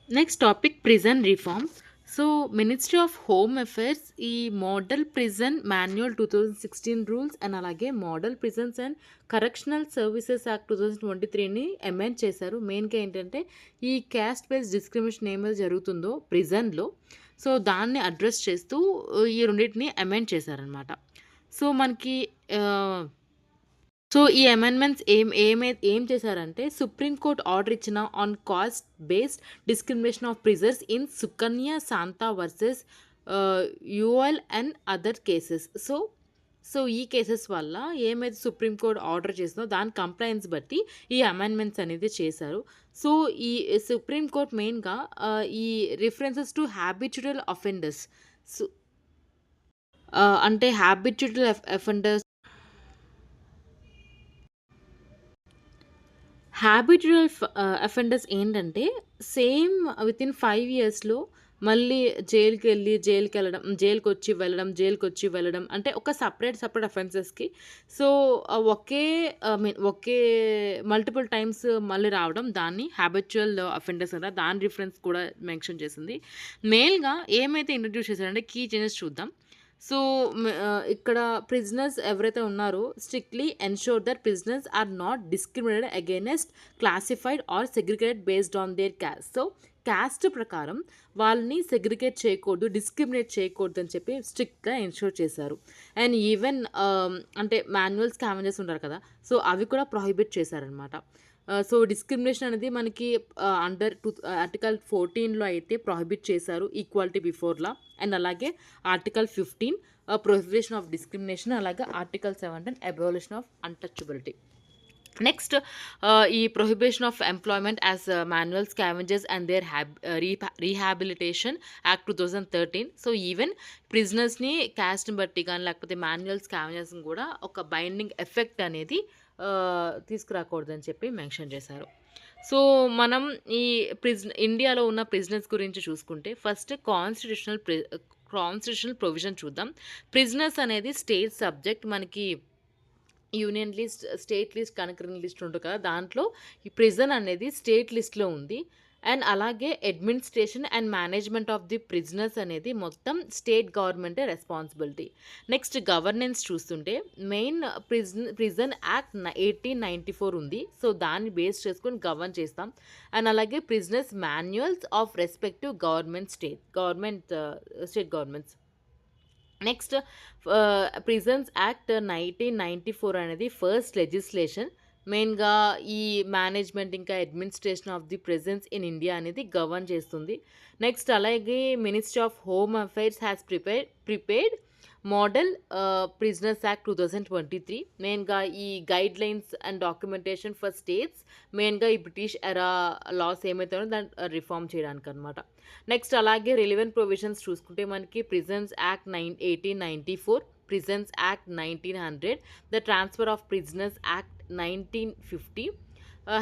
Next topic prison reform. So, ministry of home affairs ఈ model prison manual 2016 rules and అలాగే model prisons and correctional services act 2023ని amend చేశారు. మెయిన్‌గా ఏంటంటే ఈ క్యాస్ట్ బేస్డ్ డిస్క్రిమినేషన్ ఏమైతే జరుగుతుందో ప్రిజన్‌లో, సో, దాన్ని అడ్రెస్ చేస్తూ ఈ రెండిటిని అమెండ్ చేశారనమాట. సో, మనకి ఆహ్ సో, ఈ అమెండ్‌మెంట్స్ ఏం చేశారంటే, సుప్రీం కోర్ట్ ఆర్డర్ ఇచ్చిన on caste based discrimination of prisoners in Sukanya Shanta versus UL and other cases. So, ఈ కేసెస్ వల్ల ఏమైతే సుప్రీం కోర్ట్ ఆర్డర్ చేసిందో దాని కంప్లయింట్స్ బట్టి ఈ అమెండ్‌మెంట్స్ అనేది చేశారు. సో, ఈ సుప్రీం కోర్ట్ మెయిన్‌గా ఈ రిఫరెన్సెస్ టు హాబిచ్యుటల్ అఫెండర్స్ సు అంటే హాబిచ్యుటల్ అఫెండర్స్ హ్యాబిచువల్ అఫెండర్స్ ఏంటంటే, సేమ్ వితిన్ 5 ఇయర్స్‌లో మళ్ళీ జైలుకొచ్చి వెళ్ళడం అంటే ఒక సెపరేట్ అఫెన్సెస్‌కి. సో, ఒకే మల్టిపుల్ టైమ్స్ మళ్ళీ రావడం దాన్ని హ్యాబిచువల్ అఫెండర్స్ అంటారు. దాని రిఫరెన్స్ కూడా మెన్షన్ చేసింది. మెయిన్‌గా ఏమైతే ఇంట్రొడ్యూస్ చేశారంటే కీ చేంజెస్ చూద్దాం. సో, ఇక్కడ ప్రిజనర్స్ ఎవరైతే ఉన్నారో strictly ensure that prisoners are not discriminated against classified or segregated based on their caste. So, caste ప్రకారం వాళ్ళని సెగ్రిగేట్ చేయకూడదు, డిస్క్రిమినేట్ చేయకూడదు అని చెప్పి స్ట్రిక్ట్‌గా ఎన్‌ష్యూర్ చేశారు. అండ్ ఈవెన్ అంటే మాన్యువల్ స్కావెంజర్స్ ఉంటారు కదా! సో, అవి కూడా ప్రొహిబిట్ చేశారనమాట. సో, డిస్క్రిమినేషన్ అనేది మనకి అండర్ ఆర్టికల్ 14లో అయితే ప్రొహిబిట్ చేశారు ఈక్వాలిటీ బిఫోర్ లా. అండ్ అలాగే ఆర్టికల్ 15 ప్రొహిబిషన్ ఆఫ్ డిస్క్రిమినేషన్, అలాగే article 17 abolition of untouchability. Next ఈ prohibition of employment as manual scavengers and their rehabilitation act 2013. So, even ప్రిజనర్స్‌ని క్యాస్ట్‌ని బట్టి గాని, లేకపోతే మాన్యువల్ స్కావెంజర్స్‌ని గూడా ఒక బైండింగ్ ఎఫెక్ట్ అనేది తీసుకురాకూడదని చెప్పి మెన్షన్ చేశారు. సో, మనం ఈ ఇండియాలో ఉన్న ప్రిజనర్స్ గురించి చూసుకుంటే ఫస్ట్ కాన్స్టిట్యూషనల్ ప్రొవిజన్ చూద్దాం. ప్రిజనర్స్ అనేది స్టేట్ సబ్జెక్ట్. మనకి union list, state list, concurring list ఉంటుంది కదా! దాంట్లో ఈ ప్రిజన్ అనేది స్టేట్ లిస్ట్‌లో ఉంది. అండ్ అలాగే administration and management of the prisoners అనేది మొత్తం స్టేట్ గవర్నమెంటే రెస్పాన్సిబిలిటీ. నెక్స్ట్ గవర్నెన్స్ చూస్తుంటే మెయిన్ ప్రిజన్ యాక్ట్ 1894 ఉంది. సో, దాన్ని బేస్ చేసుకొని గవర్న్ చేస్తాం. అండ్ అలాగే prisoners manuals of respective state governments. Next prisons act 1994 అనేది ఫస్ట్ లెజిస్లేషన్. మెయిన్‌గా ఈ మేనేజ్మెంట్ ఇంకా administration of the prisons in India అనేది గవర్న్ చేస్తుంది. నెక్స్ట్ అలాగే ministry of home affairs has prepared model prisoners act 2023. మెయిన్‌గా ఈ guidelines and documentation for states, మెయిన్‌గా ఈ బ్రిటిష్ ఎరా లాస్ ఏమైతే ఉన్నాయో దాన్ని రిఫార్మ్ చేయడానికనమాట. నెక్స్ట్ అలాగే రిలవెంట్ ప్రొవిజన్స్ చూసుకుంటే మనకి prisons act 1894, prisons act 1900, the transfer of prisoners act 1950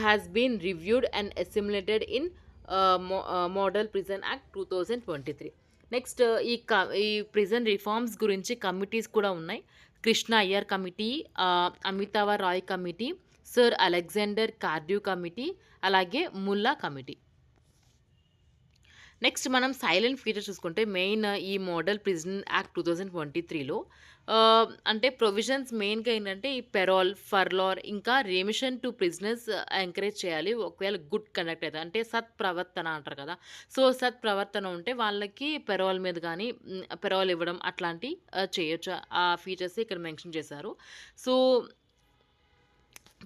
has been reviewed and assimilated in model prison act 2023. Next ఈ ప్రిజన్ రిఫార్మ్స్ గురించి కమిటీస్ కూడా ఉన్నాయి. Krishna Iyer committee, Amitava Roy committee, sir Alexander Cardew committee, అలాగే Mulla committee. Next మనం silent feature చూసుకుంటే main ఈ model prison act 2023లో అంటే ప్రొవిజన్స్ మెయిన్‌గా ఏంటంటే ఈ పెరోల్, ఫర్లార్ ఇంకా రెమిషన్ టు ప్రిజనర్స్ ఎంకరేజ్ చేయాలి. ఒకవేళ గుడ్ కండక్ట్ అయితే అంటే సత్ప్రవర్తన అంటారు కదా! సో, సత్ప్రవర్తన ఉంటే వాళ్ళకి పెరోల్ మీద గానీ పెరోల్ ఇవ్వడం అట్లాంటి చేయొచ్చు. ఆ ఫీచర్స్ ఇక్కడ మెన్షన్ చేశారు. So,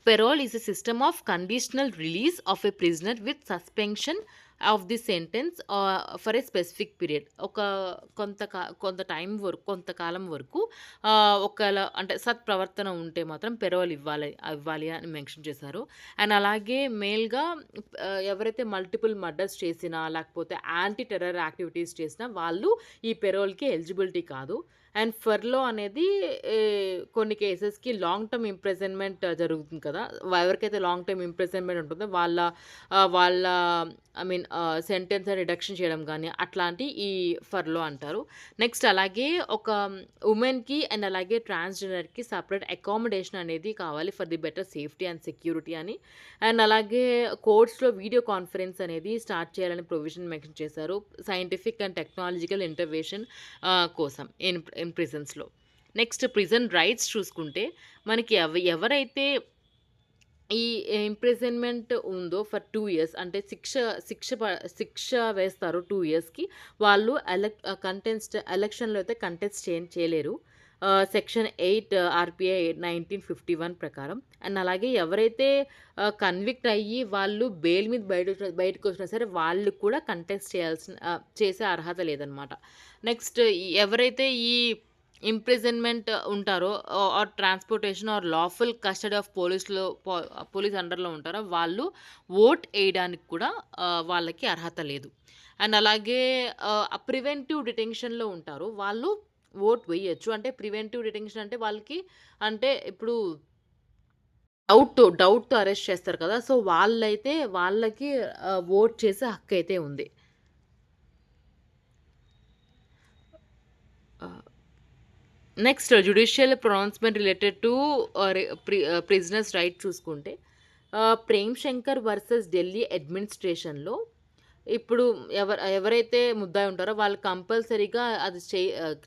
parole is a system of conditional release of a prisoner with suspension of the sentence for a specific period. ఒక కొంతకాలం వరకు ఒకవేళ అంటే సత్ప్రవర్తన ఉంటే మాత్రం పెరోల్ ఇవ్వాలి అని మెన్షన్ చేశారు. అండ్ అలాగే మెయిల్‌గా ఎవరైతే మల్టిపుల్ మర్డర్స్ చేసినా, లేకపోతే యాంటీ టెర్రర్ యాక్టివిటీస్ చేసినా వాళ్ళు ఈ పెరోల్‌కి ఎలిజిబిలిటీ కాదు. అండ్ ఫర్లో అనేది కొన్ని కేసెస్‌కి లాంగ్ టర్మ్ ఇంప్రిజన్‌మెంట్ జరుగుతుంది కదా! ఎవరికైతే లాంగ్ టర్మ్ ఇంప్రిజన్‌మెంట్ ఉంటుందో వాళ్ళ ఐ మీన్ సెంటెన్స్ రిడక్షన్ చేయడం గానీ, అట్లాంటి ఈ ఫర్లో అంటారు. నెక్స్ట్ అలాగే ఒక వుమెన్‌కి అండ్ అలాగే ట్రాన్స్‌జెండర్‌కి సెపరేట్ అకామిడేషన్ అనేది కావాలి for the better safety and security అని. అండ్ అలాగే కోర్ట్స్‌లో వీడియో కాన్ఫరెన్స్ అనేది స్టార్ట్ చేయాలని ప్రొవిజన్ మెన్షన్ చేశారు. సైంటిఫిక్ అండ్ టెక్నాలజికల్ ఇంటర్వెన్షన్ కోసం ఇన్ ప్రిజన్స్‌లో. నెక్స్ట్ ప్రిజన్ రైట్స్ చూసుకుంటే మనకి ఎవరైతే ఈ ఇంప్రిజన్‌మెంట్ ఉందో ఫర్ 2 ఇయర్స్ అంటే శిక్ష వేస్తారు 2 ఇయర్స్‌కి. వాళ్ళు ఎలక్షన్‌లో అయితే కంటెస్ట్ చేయలేరు. సెక్షన్ 8 ఆర్‌పిఐ 1951 ప్రకారం. అండ్ అలాగే ఎవరైతే కన్విక్ట్ అయ్యి వాళ్ళు బెయిల్ మీద బయటకొచ్చినా సరే వాళ్ళు కూడా చేసే అర్హత లేదనమాట. నెక్స్ట్ ఎవరైతే ఈ ఇంప్రిజన్‌మెంట్ ఉంటారో or transportation or lawful custody of police అండర్‌లో ఉంటారో వాళ్ళు ఓట్ ఎయడానికి కూడా వాళ్ళకి అర్హత లేదు. అండ్ అలాగే ప్రివెంటివ్ డిటెన్షన్‌లో ఉంటారు. వాళ్ళు ఓట్ వేయొచ్చు. అంటే ప్రివెంటివ్ డిటెన్షన్ అంటే వాళ్ళకి అంటే ఇప్పుడు డౌట్‌తో అరెస్ట్ చేస్తారు కదా! సో, వాళ్ళకి ఓట్ చేసే హక్కయితే ఉంది. ఆహ్ next judicial pronouncement related to prisoners right చూసుకుంటే 'ప్రేమ్ శంకర్ వర్సెస్ ఢిల్లీ అడ్మినిస్ట్రేషన్‌లో' ఇప్పుడు ఎవరైతే ముద్దాయి ఉంటారో వాళ్ళు కంపల్సరీగా అది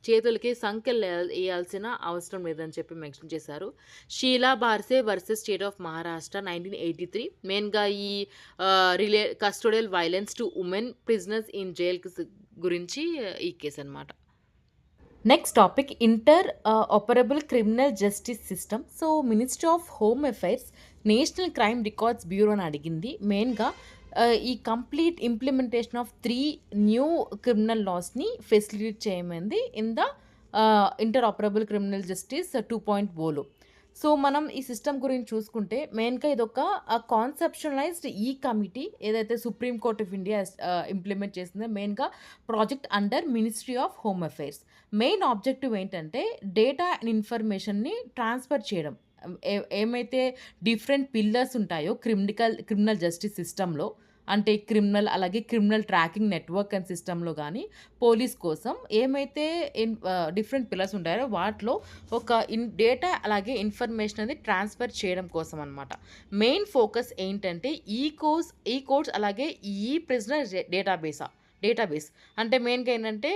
చేతులకి సంకెళ్ళు ఎయాల్సిన అవసరం లేదని చెప్పి మెన్షన్ చేశారు. Sheela Barse versus state of Maharashtra 1983 మెయిన్‌గా ఈ custodial violence to women prisoners in jails గురించి ఈ కేస్ అనమాట. Next topic operable criminal justice system. So, ministry of home affairs national crime records bureau అని అడిగింది. మెయిన్‌గా ఈ complete implementation of 3 new criminal లాస్‌ని ఫెసిలిటేట్ చేయమంది in the operable criminal justice 2.0లో. సో, మనం ఈ సిస్టమ్ గురించి చూసుకుంటే మెయిన్‌గా ఇదొక కాన్సెప్షనలైజ్డ్ ఈ కమిటీ ఏదైతే supreme court of India implement చేసిందో మెయిన్‌గా project under ministry of home affairs. Main objective ఏంటంటే డేటా అండ్ ఇన్ఫర్మేషన్‌ని ట్రాన్స్‌ఫర్ చేయడం. ఏమైతే డిఫరెంట్ పిల్లర్స్ ఉంటాయో క్రిమినల్ జస్టిస్ సిస్టమ్‌లో అంటే అలాగే క్రిమినల్ ట్రాకింగ్ నెట్వర్క్ అండ్ సిస్టమ్‌లో గానీ, పోలీస్ కోసం ఏమైతే డిఫరెంట్ పిల్లర్స్ ఉంటాయో వాటిలో ఒక డేటా అలాగే ఇన్ఫర్మేషన్ అనేది ట్రాన్స్‌ఫర్ చేయడం కోసం అనమాట. మెయిన్ ఫోకస్ ఏంటంటే ఈ కోడ్స్ అలాగే ఈ ప్రిజనర్ డేటాబేస్. అంటే మెయిన్‌గా ఏంటంటే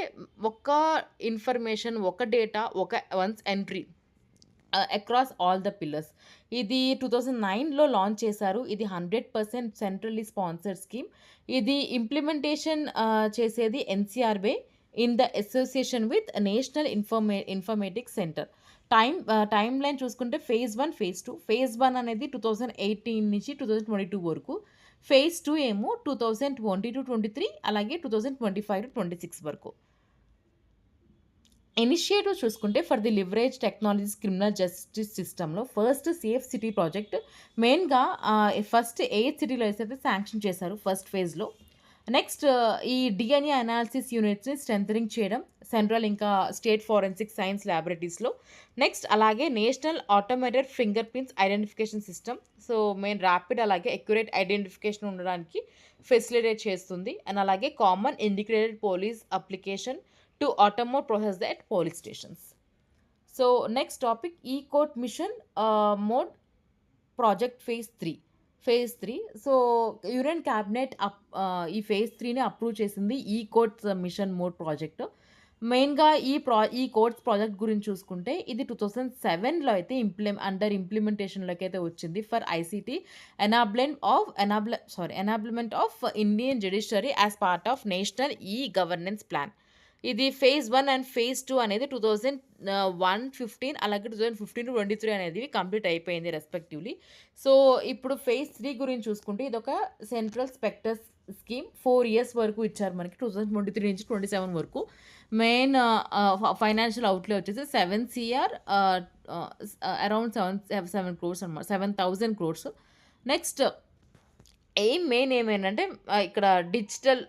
ఒక్క ఇన్ఫర్మేషన్, ఒక data, once entry across all the pillars. ఇది 2009లో లాంచ్ చేశారు. ఇది 100% సెంట్రల్లీ స్పాన్సర్డ్ స్కీమ్. ఇది ఇంప్లిమెంటేషన్ చేసేది ఎన్‌సీఆర్‌బే in the association with national informatics centre. Timeline చూసుకుంటే ఫేజ్ 1, ఫేజ్ 2. ఫేజ్ 1 అనేది 2018 నుంచి 2022 వరకు. ఫేజ్ 2 ఏమో 2020-23 అలాగే 2025-26 వరకు. ఇనిషియేటివ్ చూసుకుంటే for the leverage technologies criminal justice సిస్టమ్‌లో ఫస్ట్ సేఫ్ సిటీ ప్రాజెక్ట్ మెయిన్‌గా ఫస్ట్ 8 సిటీలో అయితే శాంక్షన్ చేశారు ఫస్ట్ ఫేజ్‌లో. నెక్స్ట్ ఈ డీఎన్ఏ అనాలిసిస్ యూనిట్స్‌ని స్ట్రెంథెనింగ్ చేయడం సెంట్రల్ ఇంకా స్టేట్ ఫోరెన్సిక్ సైన్స్ ల్యాబొరేటరీస్‌లో. నెక్స్ట్ అలాగే national automated finger prints identification system. So, main rapid అలాగే అక్యురేట్ ఐడెంటిఫికేషన్ ఉండడానికి ఫెసిలిటేట్ చేస్తుంది. అండ్ అలాగే common integrated police application to automate process at police stations. So, next topic e-court mission mode project phase 3. Phase 3 so, union cabinet ఈ phase 3ని approve చేసింది ఈ courts mission mode project. మెయిన్‌గా ఈ courts project గురించి చూసుకుంటే ఇది 2007లో అయితే ఇంప్లిమెంటేషన్‌లోకి అయితే వచ్చింది for ICT enablement of Indian judiciary as part of national governance plan. ఇది ఫేజ్ 1 అండ్ ఫేజ్ 2 అనేది 2015 అలాగే 2015-23 అనేది కంప్లీట్ అయిపోయింది రెస్పెక్టివ్‌లీ. సో, ఇప్పుడు ఫేజ్ 3 గురించి చూసుకుంటే ఇదొక సెంట్రల్ స్పెక్టర్ స్కీమ్ 4 ఇయర్స్ వరకు ఇచ్చారు మనకి 2023 నుంచి 27 వరకు. మెయిన్ ఫైనాన్షియల్ అవుట్‌లే వచ్చేసి 7 సీఆర్ అరౌండ్ 7 క్రోర్స్ అనమాట. 7,000 క్రోర్స్. నెక్స్ట్ మెయిన్ ఏంటంటే ఇక్కడ డిజిటల్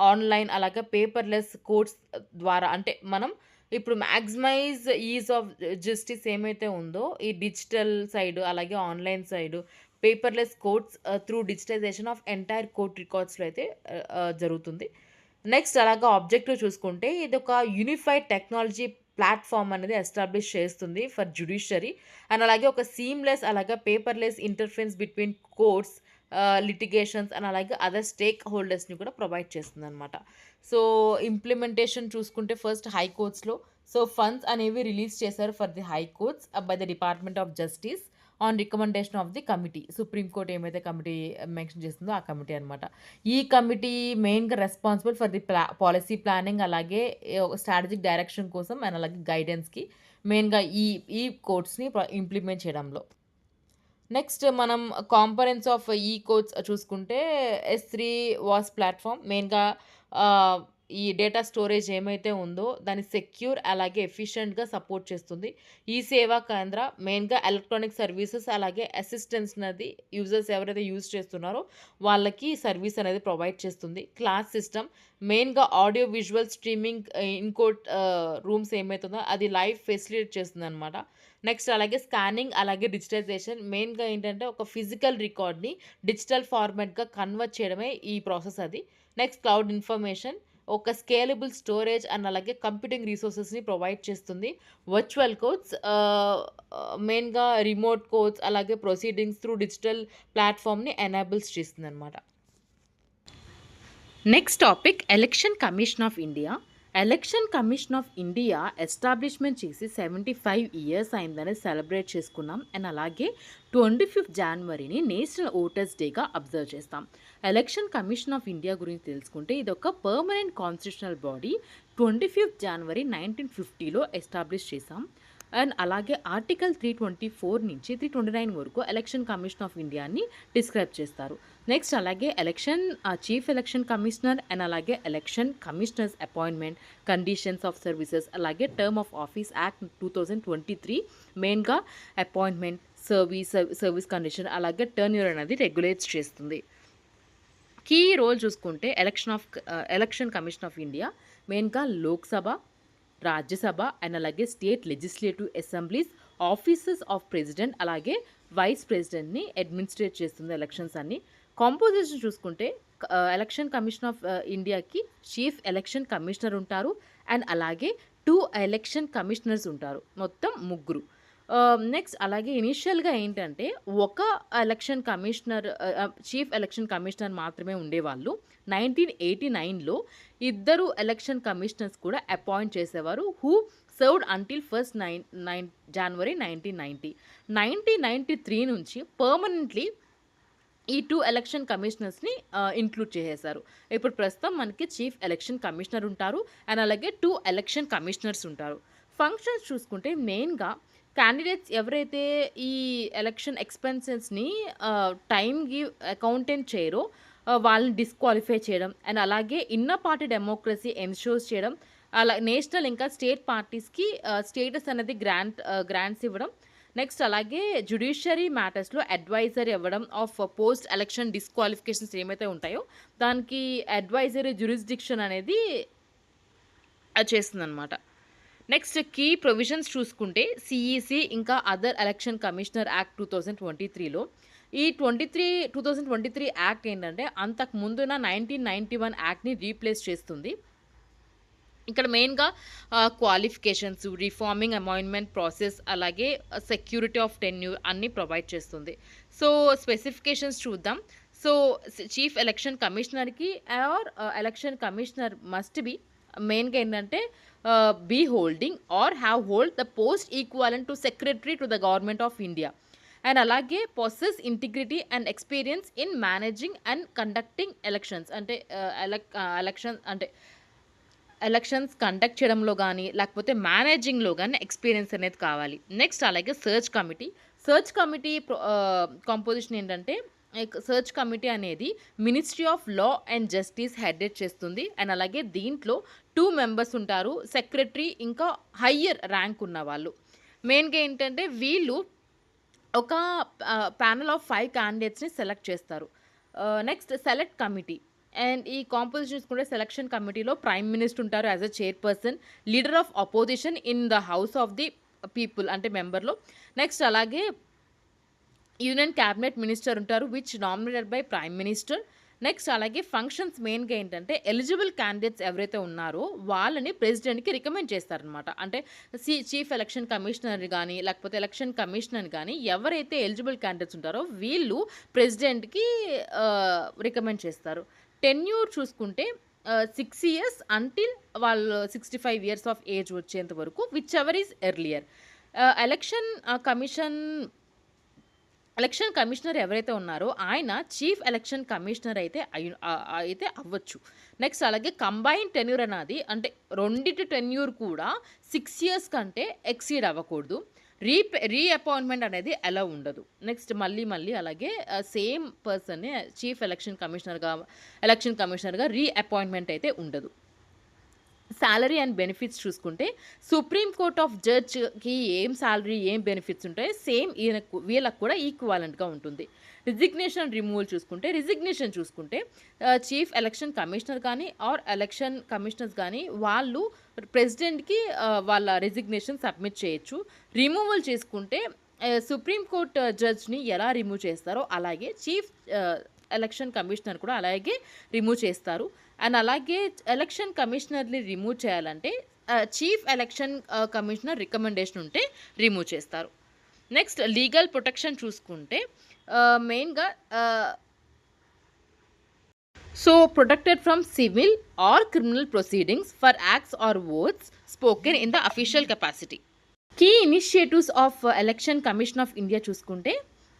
ఆన్‌లైన్ అలాగే పేపర్‌లెస్ కోర్ట్స్ ద్వారా అంటే మనం ఇప్పుడు మాక్సిమైజ్ ఈజ్ ఆఫ్ జస్టిస్ ఏమైతే ఉందో, ఈ డిజిటల్ సైడ్ అలాగే online side paperless courts through digitisation of entire court రికార్డ్స్‌లో అయితే జరుగుతుంది. నెక్స్ట్ అలాగా ఆబ్జెక్టివ్ చూసుకుంటే ఇదొక యూనిఫైడ్ టెక్నాలజీ ప్లాట్‌ఫార్మ్ అనేది ఎస్టాబ్లిష్ చేస్తుంది ఫర్ జ్యుడిషియరీ. అండ్ అలాగే ఒక సీమ్‌లెస్ అలాగే paperless interference between courts, litigations and అలాగే అదర్ స్టేక్ హోల్డర్స్‌ని కూడా ప్రొవైడ్ చేస్తుందనమాట. సో, ఇంప్లిమెంటేషన్ చూసుకుంటే ఫస్ట్ హై కోర్ట్స్‌లో సో, ఫండ్స్ అనేవి రిలీజ్ చేశారు for the high courts by the department of justice on recommendation of the committee. Supreme court ఏమైతే కమిటీ మెన్షన్ చేస్తుందో ఆ కమిటీ అనమాట. ఈ కమిటీ మెయిన్‌గా responsible for the policy planning అలాగే స్ట్రాటజిక్ డైరెక్షన్ కోసం అండ్ అలాగే గైడెన్స్‌కి మెయిన్‌గా ఈ ఈ కోర్ట్స్‌ని ఇంప్లిమెంట్ చేయడంలో. నెక్స్ట్ మనం కాంపోనెంట్స్ ఆఫ్ ఈ కోడ్స్ చూసుకుంటే ఎస్3 వాస్ ప్లాట్‌ఫార్మ్ మెయిన్‌గా ఆహ్, ఈ డేటా స్టోరేజ్ ఏమైతే ఉందో దాన్ని సెక్యూర్ అలాగే ఎఫిషియెంట్‌గా సపోర్ట్ చేస్తుంది. ఈ సేవా కేంద్ర మెయిన్‌గా ఎలక్ట్రానిక్ సర్వీసెస్ అలాగే అసిస్టెన్స్ అనేది యూజర్స్ ఎవరైతే యూజ్ చేస్తున్నారో వాళ్ళకి సర్వీస్ అనేది ప్రొవైడ్ చేస్తుంది. క్లాస్ సిస్టమ్ మెయిన్‌గా audio visual streaming in court rooms ఏమైతే ఉందో అది లైవ్ ఫెసిలిటేట్ చేస్తుందనమాట. నెక్స్ట్ అలాగే స్కానింగ్ అలాగే డిజిటైజేషన్ మెయిన్‌గా ఏంటంటే ఒక ఫిజికల్ రికార్డ్‌ని డిజిటల్ ఫార్మాట్‌గా కన్వర్ట్ చేయడమే ఈ ప్రాసెస్ అది. నెక్స్ట్ క్లౌడ్ ఇన్ఫర్మేషన్ ఒక స్కేలబుల్ స్టోరేజ్ అండ్ అలాగే కంప్యూటింగ్ రిసోర్సెస్‌ని ప్రొవైడ్ చేస్తుంది. వర్చువల్ కోడ్స్ మెయిన్‌గా రిమోట్ కోడ్స్ అలాగే ప్రొసీడింగ్స్ త్రూ డిజిటల్ ప్లాట్‌ఫార్మ్‌ని ఎనేబుల్స్ చేస్తుందనమాట. Next topic election commission of India. Election commission of India establishment చేసి 75 ఇయర్స్ అయిందని సెలబ్రేట్ చేసుకున్నాం. అండ్ అలాగే 25 జనవరిని నేషనల్ ఓటర్స్ డేగా అబ్జర్వ్ చేస్తాం. ఎలక్షన్ కమిషన్ ఆఫ్ ఇండియా గురించి తెలుసుకుంటే ఇది ఒక పర్మనెంట్ కాన్స్టిట్యూషనల్ బాడీ. 25 జనవరి 1950లో ఎస్టాబ్లిష్ చేసాం. అండ్ అలాగే ఆర్టికల్ 324 నుంచి 329 వరకు ఎలక్షన్ కమిషన్ ఆఫ్ ఇండియాని డిస్క్రైబ్ చేస్తారు. నెక్స్ట్ అలాగే చీఫ్ ఎలక్షన్ కమిషనర్ అండ్ అలాగే election commissioners appointment, conditions of services అలాగే టర్మ్ ఆఫ్ ఆఫీస్ యాక్ట్ 2023 మెయిన్‌గా అపాయింట్మెంట్, సర్వీస్ కండిషన్ అలాగే టర్న్యూర్ అనేది రెగ్యులేట్స్ చేస్తుంది. కీ రోల్ చూసుకుంటే ఎలక్షన్ కమిషన్ ఆఫ్ ఇండియా మెయిన్‌గా లోక్‌సభ, రాజ్యసభ అండ్ అలాగే state legislative assemblies, offices of president అలాగే వైస్ ప్రెసిడెంట్‌ని అడ్మినిస్ట్రేట్ చేస్తుంది ఎలక్షన్స్ అన్ని. కాంపోజిషన్ చూసుకుంటే ఎలక్షన్ కమిషన్ ఆఫ్ ఇండియాకి చీఫ్ ఎలక్షన్ కమిషనర్ ఉంటారు. అండ్ అలాగే 2 ఎలక్షన్ కమిషనర్స్ ఉంటారు. మొత్తం ముగ్గురు. నెక్స్ట్ అలాగే ఇనీషియల్‌గా ఏంటంటే ఒక election commissioner chief election commissioner మాత్రమే ఉండేవాళ్ళు. 1989లో ఇద్దరు ఎలక్షన్ కమిషనర్స్ కూడా అపాయింట్ చేసేవారు. హూ సర్వ్డ్ అంటిల్ ఫస్ట్ జనవరి 1990. 1993 నుంచి పర్మనెంట్‌లీ ఈ 2 ఎలక్షన్ కమిషనర్స్‌ని ఇంక్లూడ్ చేసేశారు. ఇప్పుడు ప్రస్తుతం మనకి చీఫ్ ఎలక్షన్ కమిషనర్ ఉంటారు. అండ్ అలాగే 2 ఎలక్షన్ కమిషనర్స్ ఉంటారు. ఫంక్షన్స్ చూసుకుంటే మెయిన్‌గా క్యాండిడేట్స్ ఎవరైతే ఈ ఎలక్షన్ ఎక్స్‌పెన్సెస్‌ని టైమ్‌కి అకౌంటెంట్ చేయరో వాళ్ళని డిస్‌క్వాలిఫై చేయడం. అండ్ అలాగే ఇన్నర్ పార్టీ డెమోక్రసీ ఎన్‌షూర్ చేయడం. అలా నేషనల్ ఇంకా స్టేట్ పార్టీస్‌కి స్టేటస్ అనేది గ్రాంట్స్ ఇవ్వడం. నెక్స్ట్ అలాగే జ్యుడిషియరీ మ్యాటర్స్‌లో అడ్వైజర్ ఇవ్వడం ఆఫ్ పోస్ట్ ఎలక్షన్ డిస్‌క్వాలిఫికేషన్స్ ఏమైతే ఉంటాయో దానికి అడ్వైజరీ జ్యూరిస్డిక్షన్ అనేది చేస్తుందనమాట. నెక్స్ట్ కీ ప్రొవిజన్స్ చూసుకుంటే సీఈసీ ఇంకా అదర్ ఎలక్షన్ కమిషనర్ యాక్ట్ 2023లో ఈ 2023 యాక్ట్ ఏంటంటే అంతకు ముందున్న 1991 యాక్ట్‌ని రీప్లేస్ చేస్తుంది. ఇక్కడ మెయిన్‌గా క్వాలిఫికేషన్స్, రిఫార్మింగ్ అపాయింట్మెంట్ ప్రాసెస్ అలాగే సెక్యూరిటీ ఆఫ్ టెన్యూర్ అన్నీ ప్రొవైడ్ చేస్తుంది. సో, స్పెసిఫికేషన్స్ చూద్దాం. సో, చీఫ్ ఎలక్షన్ కమిషనర్‌కి or election commissioner must be మెయిన్‌గా ఏంటంటే be holding or have hold the post equivalent to secretary to the government of India. And అలాగే possess integrity and experience in managing and conducting elections. అంటే election అంటే elections conduct చేయడంలో గానీ, లేకపోతే మేనేజింగ్‌లో గానీ experience అనేది కావాలి. నెక్స్ట్ అలాగే సెర్చ్ కమిటీ కంపోజిషన్ ఏంటంటే సెర్చ్ కమిటీ అనేది ministry of law and justice headed చేస్తుంది. అండ్ అలాగే దీంట్లో 2 మెంబర్స్ ఉంటారు. సెక్రటరీ ఇంకా హయ్యర్ ర్యాంక్ ఉన్నవాళ్ళు. మెయిన్‌గా ఏంటంటే వీళ్ళు ఒక ప్యానెల్ ఆఫ్ 5 క్యాండిడేట్స్‌ని సెలెక్ట్ చేస్తారు. నెక్స్ట్ సెలెక్ట్ కమిటీ అండ్ ఈ కాంపోజిషన్ చూసుకుంటే సెలక్షన్ కమిటీలో ప్రైమ్ మినిస్టర్ ఉంటారు as a chairperson, leader of opposition in the house of the people అంటే మెంబర్లో. నెక్స్ట్ అలాగే యూనియన్ క్యాబినెట్ మినిస్టర్ ఉంటారు which nominated by prime minister. Next అలాగే functions మెయిన్గా ఏంటంటే ఎలిజిబుల్ క్యాండిడేట్స్ ఎవరైతే ఉన్నారో వాళ్ళని ప్రెసిడెంట్కి రికమెండ్ చేస్తారనమాట. అంటే చీఫ్ ఎలక్షన్ కమిషనర్ కానీ లేకపోతే ఎలక్షన్ కమిషనర్ కానీ ఎవరైతే ఎలిజిబుల్ క్యాండిడేట్స్ ఉంటారో వీళ్ళు ప్రెసిడెంట్కి రికమెండ్ చేస్తారు. టెన్యూర్ చూసుకుంటే 6 years అంటిల్ వాళ్ళు 65 years ఆఫ్ ఏజ్ వచ్చేంత వరకు which ever is earlier. Election commission election commissioner ఎవరైతే ఉన్నారో ఆయన చీఫ్ ఎలక్షన్ కమిషనర్ అయితే అవ్వచ్చు. నెక్స్ట్ అలాగే కంబైన్ టెన్యూర్ అనేది అంటే రెండిటి టెన్యూర్ కూడా 6 years కంటే ఎక్సీడ్ అవ్వకూడదు. రీఅపాయింట్మెంట్ అనేది అలా ఉండదు. నెక్స్ట్ మళ్ళీ అలాగే సేమ్ పర్సన్ని చీఫ్ ఎలక్షన్ కమిషనర్గా రీఅపాయింట్మెంట్ అయితే ఉండదు. సాలరీ అండ్ బెనిఫిట్స్ చూసుకుంటే సుప్రీం కోర్ట్ ఆఫ్ జడ్జ్కి ఏం సాలరీ ఏం బెనిఫిట్స్ ఉంటాయో సేమ్ వీళ్ళకు కూడా ఈక్వాలెంట్గా ఉంటుంది. రిజిగ్నేషన్ రిమూవల్ చూసుకుంటే చీఫ్ ఎలక్షన్ కమిషనర్ కానీ ఆర్ ఎలక్షన్ కమిషనర్స్ కానీ వాళ్ళు ప్రెసిడెంట్కి వాళ్ళ రిజిగ్నేషన్ సబ్మిట్ చేయొచ్చు. రిమూవల్ చేసుకుంటే సుప్రీం కోర్ట్ జడ్జ్ని ఎలా రిమూవ్ చేస్తారో అలాగే చీఫ్ ఎలక్షన్ కమిషనర్ కూడా అలాగే రిమూవ్ చేస్తారు. అండ్ అలాగే ఎలక్షన్ కమిషనర్ని రిమూవ్ చేయాలంటే చీఫ్ ఎలక్షన్ కమిషనర్ రికమెండేషన్ ఉంటే రిమూవ్ చేస్తారు. నెక్స్ట్ లీగల్ ప్రొటెక్షన్ చూసుకుంటే మెయిన్గా protected from civil or criminal proceedings for acts or words spoken in the official capacity. Key initiatives of election commission of India చూసుకుంటే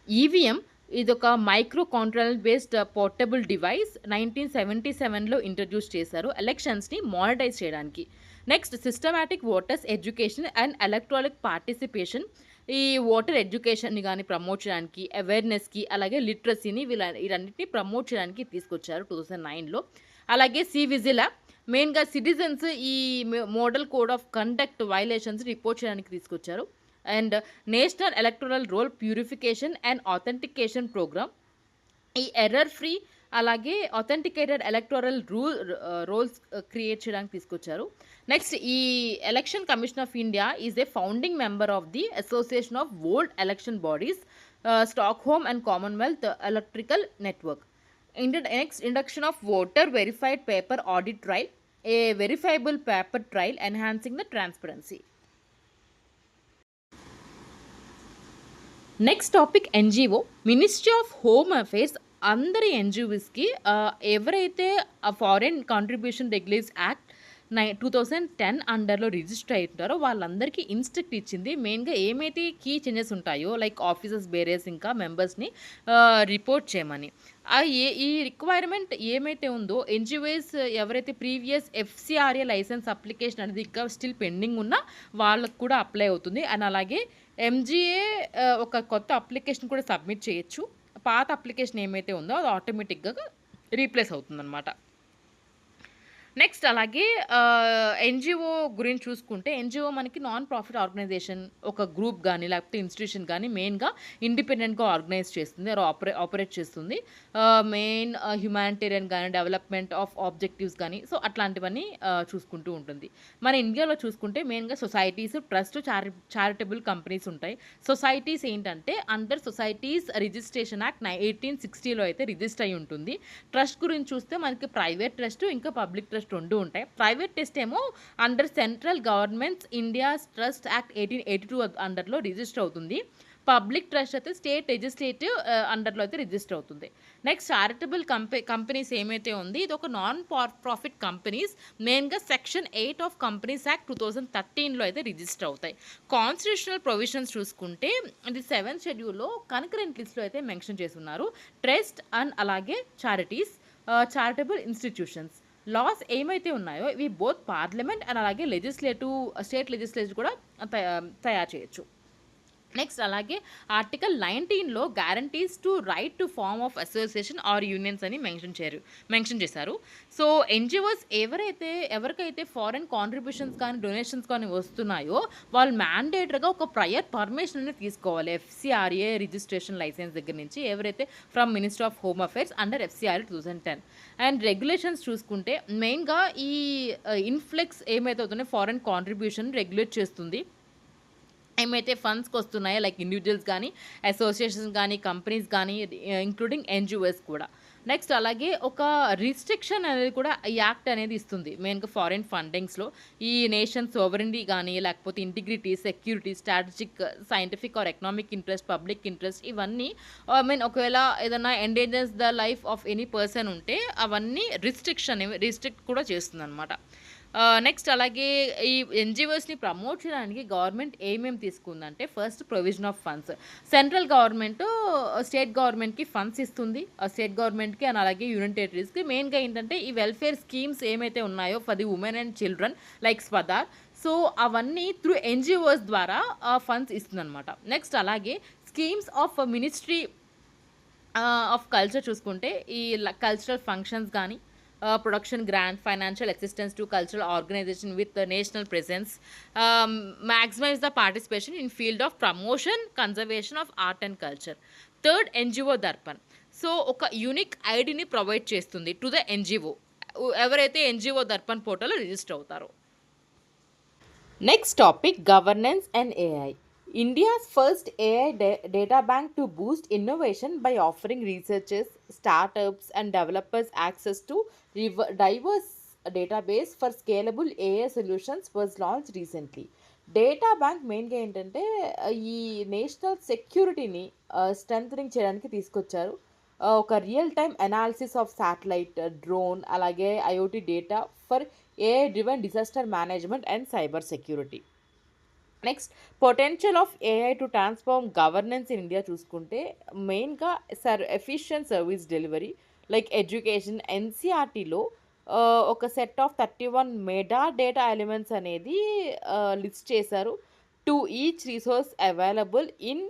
EVM ఇదొక micro control based portable device 1977లో introduce చేశారు ఎలక్షన్స్ని monetise చేయడానికి. Next systematic voters education and electronic participation, ఈ voter ఎడ్యుకేషన్ని కానీ promote చేయడానికి, అవేర్నెస్కి అలాగే లిటరసీని వీరన్నిటిని ప్రమోట్ చేయడానికి తీసుకొచ్చారు 2009లో. అలాగే విజిల్ యాప్ మెయిన్గా సిటిజన్స్ ఈ model code of conduct violations report చేయడానికి తీసుకొచ్చారు. And national electoral roll purification and authentication programme ఈ ఎర్రర్ ఫ్రీ అలాగే ఆథెంటికేటెడ్ ఎలక్టోరల్ రోల్స్ క్రియేట్ చేయడానికి తీసుకొచ్చారు. నెక్స్ట్ ఈ election commission of India is a founding member of the association of world election bodies, Stockholm and Commonwealth electrical network. Next induction of voter verified paper audit trail, a verifiable paper trail enhancing the transparency. Next topic NGO. Ministry of home affairs అందరి ఎన్జిఓస్కి ఎవరైతే foreign contribution రెగ్యులేస్ act 2010 అండర్లో register అవుతారో వాళ్ళందరికీ instruct ఇచ్చింది. మెయిన్గా ఏమైతే key changes ఉంటాయో like officers barriers ఇంకా మెంబర్స్ని రిపోర్ట్ చేయమని. ఈ రిక్వైర్మెంట్ ఏమైతే ఉందో ఎన్జిఓస్ ఎవరైతే ప్రీవియస్ ఎఫ్సిఆర్ఏ లైసెన్స్ అప్లికేషన్ అనేది ఇంకా స్టిల్ పెండింగ్ ఉన్నా వాళ్ళకు కూడా అప్లై అవుతుంది. అండ్ అలాగే ఎంజిఏ ఒక కొత్త అప్లికేషన్ కూడా సబ్మిట్ చేయొచ్చు. పాత అప్లికేషన్ ఏమైతే ఉందో అది ఆటోమేటిక్గా రీప్లేస్ అవుతుందన్నమాట. నెక్స్ట్ అలాగే ఎన్జిఓ గురించి చూసుకుంటే ఎన్జిఓ మనకి నాన్ ప్రాఫిట్ ఆర్గనైజేషన్, ఒక గ్రూప్ కానీ లేకపోతే ఇన్స్టిట్యూషన్ కానీ మెయిన్గా ఇండిపెండెంట్గా ఆర్గనైజ్ చేస్తుంది, ఆపరేట్ చేస్తుంది. మెయిన్ హ్యుమానిటేరియన్ కానీ డెవలప్మెంట్ ఆఫ్ ఆబ్జెక్టివ్స్ కానీ సో అట్లాంటివన్నీ చూసుకుంటూ ఉంటుంది. మన ఇండియాలో చూసుకుంటే మెయిన్గా సొసైటీస్, ట్రస్ట్, చారిటబుల్ కంపెనీస్ ఉంటాయి. సొసైటీస్ ఏంటంటే అండర్ సొసైటీస్ రిజిస్ట్రేషన్ యాక్ట్ 1860లో అయితే రిజిస్టర్ అయి ఉంటుంది. ట్రస్ట్ గురించి చూస్తే మనకి ప్రైవేట్ ట్రస్ట్ ఇంకా పబ్లిక్ ట్రస్ట్ రెండు ఉంటాయి. ప్రైవేట్ ట్రస్ట్ ఏమో under central governments India trust act 1882 అండర్లో రిజిస్టర్ అవుతుంది. పబ్లిక్ ట్రస్ట్ అయితే స్టేట్ లెజిస్లేటివ్ అండర్లో అయితే రిజిస్టర్ అవుతుంది. నెక్స్ట్ చారిటబుల్ కంపెనీస్ ఏమైతే ఉంది ఇది ఒక నాన్ ప్రాఫిట్ కంపెనీస్ మెయిన్గా సెక్షన్ 8 ఆఫ్ కంపెనీస్ యాక్ట్ 2013లో అయితే రిజిస్టర్ అవుతాయి. కాన్స్టిట్యూషనల్ ప్రొవిజన్స్ చూసుకుంటే ఇది 7th షెడ్యూల్లో కన్కరెంట్ లిస్ట్లో అయితే మెన్షన్ చేసి ఉన్నారు. ట్రస్ట్ అండ్ అలాగే చారిటబుల్ ఇన్స్టిట్యూషన్స్ లాస్ ఏమైతే ఉన్నాయో ఇవి బోత్ పార్లమెంట్ అండ్ అలాగే స్టేట్ లెజిస్లేటివ్ కూడా తయారు చేయొచ్చు. నెక్స్ట్ అలాగే ఆర్టికల్ 19లో guarantees to right to form of association or unions అని మెన్షన్ చేశారు. సో ఎన్జిఓస్ ఎవరికైతే ఫారెన్ కాంట్రిబ్యూషన్స్ కానీ డొనేషన్స్ కానీ వస్తున్నాయో వాళ్ళు మ్యాండేటరీగా ఒక ప్రయర్ పర్మిషన్ అనేది తీసుకోవాలి. ఎఫ్సిఆర్ఏ రిజిస్ట్రేషన్ లైసెన్స్ దగ్గర నుంచి ఎవరైతే from ministry of home affairs under FCRA 2010. And regulations చూసుకుంటే మెయిన్గా ఈ ఇన్ఫ్లెక్స్ ఏమైతే అవుతున్నాయో ఫారెన్ కాంట్రిబ్యూషన్ రెగ్యులేట్ చేస్తుంది. ఏమైతే ఫండ్స్కి వస్తున్నాయో లైక్ ఇండివిజువల్స్ కానీ అసోసియేషన్స్ కానీ కంపెనీస్ కానీ ఇంక్లూడింగ్ ఎన్జిఓస్ కూడా. నెక్స్ట్ అలాగే ఒక రిస్ట్రిక్షన్ అనేది కూడా ఈ యాక్ట్ అనేది ఇస్తుంది మెయిన్గా ఫారిన్ ఫండింగ్స్లో. ఈ నేషన్ సోవరెనిటీ కానీ లేకపోతే integrity, security, strategic, scientific or economic interest, public interest ఇవన్నీ ఒకవేళ ఏదైనా endangers the life of any person ఉంటే అవన్నీ రిస్ట్రిక్ట్ కూడా చేస్తుంది అనమాట. నెక్స్ట్ అలాగే ఈ ఎన్జిఓస్ని ప్రమోట్ చేయడానికి గవర్నమెంట్ ఏమేమి తీసుకుందంటే first provision of funds. Central government state గవర్నమెంట్కి ఫండ్స్ ఇస్తుంది, స్టేట్ గవర్నమెంట్కి అండ్ అలాగే యూనియన్ టెరిటరీస్కి. మెయిన్గా ఏంటంటే ఈ వెల్ఫేర్ స్కీమ్స్ ఏమైతే ఉన్నాయో for the women and children like Swadhar, so అవన్నీ త్రూ ఎన్జిఓస్ ద్వారా ఫండ్స్ ఇస్తుందన్నమాట. నెక్స్ట్ అలాగే schemes of ministry of culture చూసుకుంటే ఈ కల్చరల్ ఫంక్షన్స్ కానీ production grant, financial assistance to cultural organization with the national presence, maximize the participation in field of promotion, conservation of art and culture. Third, NGO Darpan. So ఒక unique ఐడిని provide చేస్తుంది to the NGO ఎవరైతే NGO Darpan పోర్టల్లో register అవుతారో. Next topic governance and AI. India's first AI data bank to boost innovation by offering researchers, startups, and developers access to diverse database for scalable AI solutions was launched recently. Data bank మెయిన్గా ఏంటంటే ఈ national సెక్యూరిటీని strengthening చేయడానికి తీసుకొచ్చారు. ఒక real time analysis of satellite, drone, అలాగే IoT data for AI driven disaster management and cyber security. Next potential of AI to transform governance in India చూసుకుంటే మెయిన్గా efficient service delivery like education. ఎన్సీఆర్టీలో ఒక set of 31 metadata elements అనేది list చేశారు. To each resource available in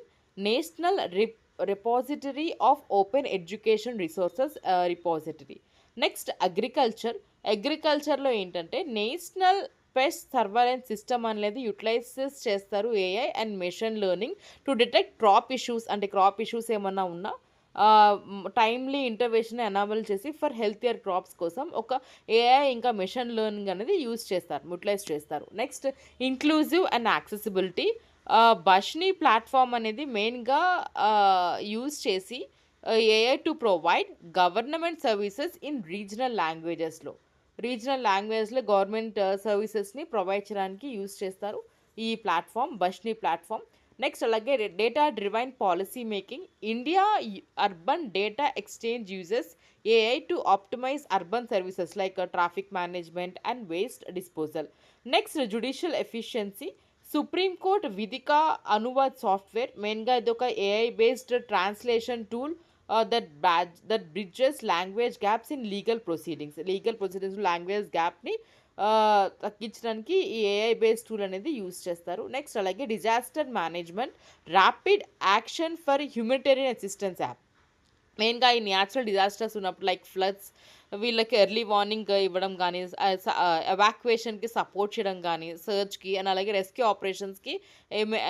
national repository of open education resources repository. Next అగ్రికల్చర్లో ఏంటంటే national pest surveillance system అనేది utilises చేస్తారు AI and machine learning to detect crop issues. అంటే crop issues ఏమన్నా ఉన్నా timely intervention enable చేసి for healthier crops కోసం ఒక ఏఐ ఇంకా మెషిన్ లెర్నింగ్ అనేది యూటిలైజ్ చేస్తారు. Next inclusive and accessibility. Bhashini platform అనేది మెయిన్గా యూజ్ చేసి AI to provide government services in regional లాంగ్వేజ్లో గవర్నమెంట్ సర్వీసెస్ని ప్రొవైడ్ చేయడానికి యూజ్ చేస్తారు ఈ ప్లాట్ఫామ్, బష్ని ప్లాట్ఫామ్. నెక్స్ట్ అలాగే data driven policy making. India urban data exchange uses AI to optimise urban services like traffic management and waste disposal. Next judicial efficiency. Supreme court Vidhik Anuvaad software మెయిన్గా ఇది ఒక AI based translation tool that bridges language gaps in legal proceedings లాంగ్వేజ్ గ్యాప్ని తగ్గించడానికి ఈ AI based tool అనేది use చేస్తారు. Next అలాగే disaster management rapid action for humanitarian assistance app. మెయిన్గా ఈ న్యాచురల్ డిజాస్టర్స్ ఉన్నప్పుడు లైక్ ఫ్లడ్స్ వీళ్ళకి ఎర్లీ వార్నింగ్ ఇవ్వడం కానీ, ఎవాక్యుయేషన్కి సపోర్ట్ చేయడం కానీ, సర్చ్కి అండ్ అలాగే రెస్క్యూ ఆపరేషన్స్కి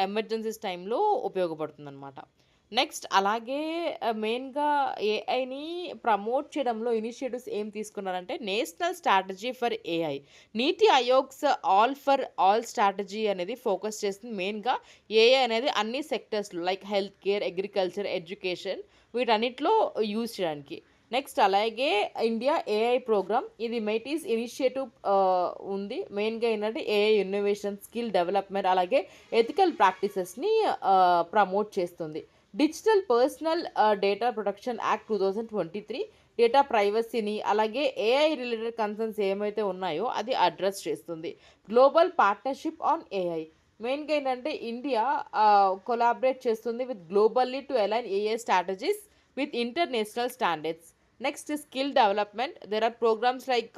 ఎమర్జెన్సీస్ టైంలో ఉపయోగపడుతుంది అనమాట. నెక్స్ట్ అలాగే మెయిన్గా ఏఐని ప్రమోట్ చేయడంలో ఇనిషియేటివ్స్ ఏం తీసుకున్నారంటే national strategy for AI. NITI Aayog's all for all strategy అనేది ఫోకస్ చేస్తుంది మెయిన్గా ఏఐ అనేది అన్ని సెక్టర్స్లో like health care, agriculture, education వీటన్నిటిలో యూజ్ చేయడానికి. నెక్స్ట్ అలాగే ఇండియా ఏఐ ప్రోగ్రామ్, ఇది మెయిటీస్ ఇనిషియేటివ్ ఉంది. మెయిన్గా ఏంటంటే ఏఐ ఇన్నోవేషన్, స్కిల్ డెవలప్మెంట్ అలాగే ఎథికల్ ప్రాక్టీసెస్ని ప్రమోట్ చేస్తుంది. Digital personal data protection act 2023 data ప్రైవసీని అలాగే ఏఐ రిలేటెడ్ కన్సర్న్స్ ఏమైతే ఉన్నాయో అది అడ్రస్ చేస్తుంది. Global partnership on AI. మెయిన్గా ఏంటంటే ఇండియా కొలాబరేట్ చేస్తుంది with globally to align AI strategies with international standards. Next skill development. There are programmes like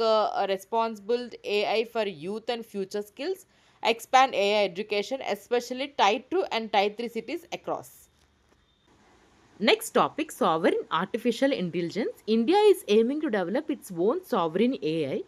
responsible AI for youth and future skills expand AI education, especially Tier 2 and Tier 3 cities across. Next topic, sovereign artificial intelligence. India is aiming to develop its own sovereign AI.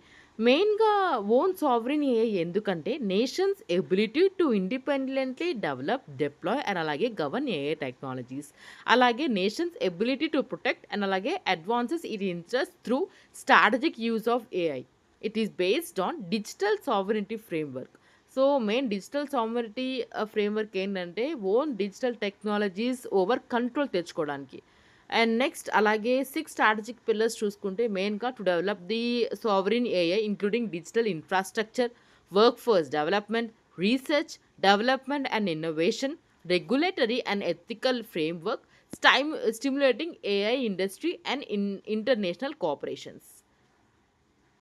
మెయిన్గా own sovereign AI ఎందుకంటే nations ability to independently develop deploy and అలాగే govern AI technologies, అలాగే nations ability to protect and అలాగే advances it interest through strategic use of AI. It is based on digital sovereignty framework. So main digital sovereignty framework ఏంటంటే own digital technologies over control తెచ్చుకోవడానికి. And next అలాగే 6 strategic pillars చూసుకుంటే మెయిన్గా to develop the sovereign AI including digital infrastructure, work force development, research development and innovation, regulatory and ethical framework, stimulating AI industry and international cooperations.